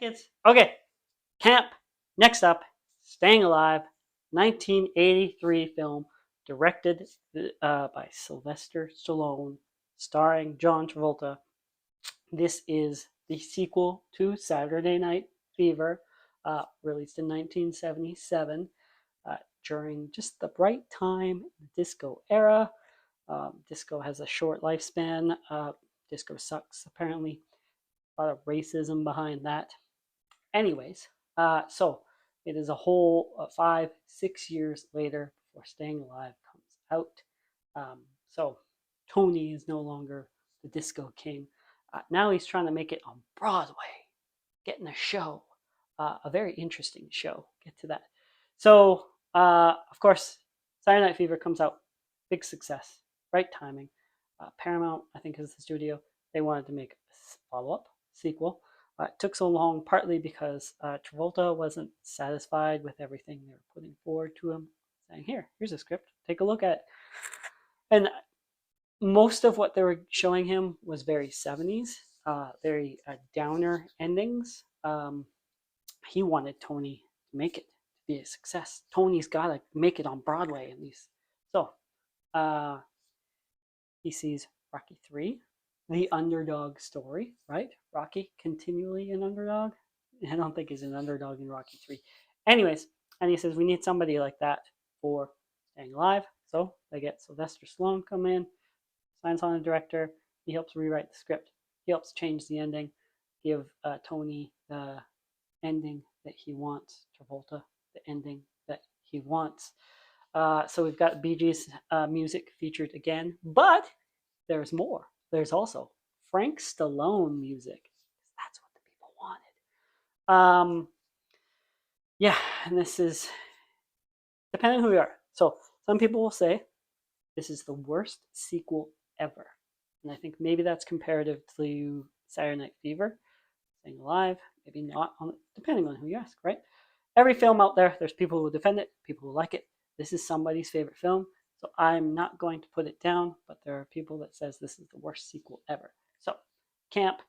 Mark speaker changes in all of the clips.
Speaker 1: Kids. Okay, Camp. Next up, Staying Alive, 1983 film, directed by Sylvester Stallone, starring John Travolta. This is the sequel to Saturday Night Fever, released in 1977 during just the right time, the disco era. Disco has a short lifespan. Disco sucks, apparently. A lot of racism behind that. Anyways, so it is a whole 5, 6 years later before Staying Alive comes out. So Tony is no longer the disco king. Now he's trying to make it on Broadway, getting a show, a very interesting show. Get to that. So, of course, Saturday Night Fever comes out, big success, right timing. Paramount, I think, is the studio. They wanted to make a follow up, sequel. It took so long partly because Travolta wasn't satisfied with everything they were putting forward to him, saying, here's a script, take a look at it. And most of what they were showing him was very 70s, very downer endings. He wanted Tony to make it, to be a success. Tony's got to make it on Broadway at least. So uh, he sees Rocky 3, the underdog story, right? Rocky, continually an underdog. I don't think he's an underdog in Rocky 3. Anyways, and he says, we need somebody like that for Staying Alive. So they get Sylvester Stallone come in, signs on a director. He helps rewrite the script. He helps change the ending, give Tony the ending that he wants, Travolta the ending that he wants. So we've got Bee Gees music featured again, but there's more. There's also Frank Stallone music. That's what the people wanted. Yeah, and this is depending on who you are. So some people will say this is the worst sequel ever. And I think maybe that's comparative to Saturday Night Fever, Staying Alive, maybe not, depending on who you ask, right? Every film out there, there's people who defend it, people who like it. This is somebody's favorite film, so I'm not going to put it down, but there are people that says this is the worst sequel ever. So, Camp,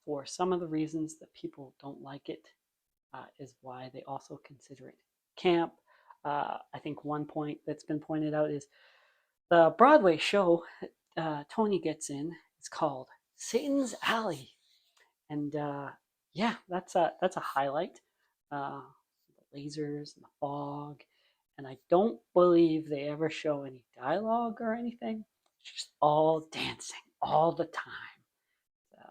Speaker 1: for some of the reasons that people don't like it, is why they also consider it camp. I think one point that's been pointed out is the Broadway show Tony gets in. It's called Satan's Alley, and yeah, that's a highlight. The lasers and the fog, and I don't believe they ever show any dialogue or anything. It's just all dancing all the time. So,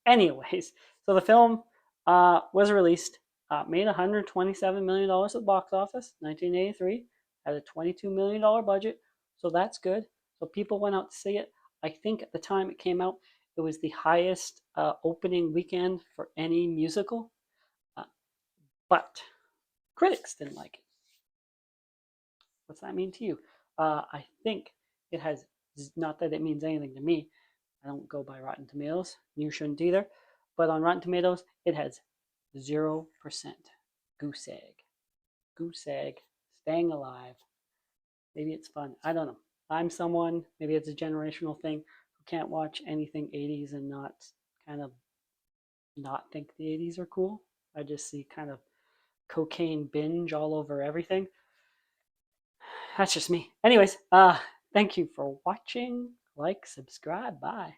Speaker 1: anyways, so the film was released, made $127 million at the box office, 1983, had a $22 million budget, so that's good. So people went out to see it. I think at the time it came out, it was the highest opening weekend for any musical, uh, but critics didn't like it. What's that mean to you? I think it has, not that it means anything to me. I don't go by Rotten Tomatoes. You shouldn't either. But on Rotten Tomatoes, it has 0% goose egg. Goose egg, Staying Alive. Maybe it's fun. I don't know. I'm someone, maybe it's a generational thing, who can't watch anything 80s and not kind of not think the 80s are cool. I just see kind of cocaine binge all over everything. That's just me. Anyways, thank you for watching. Like, subscribe, bye.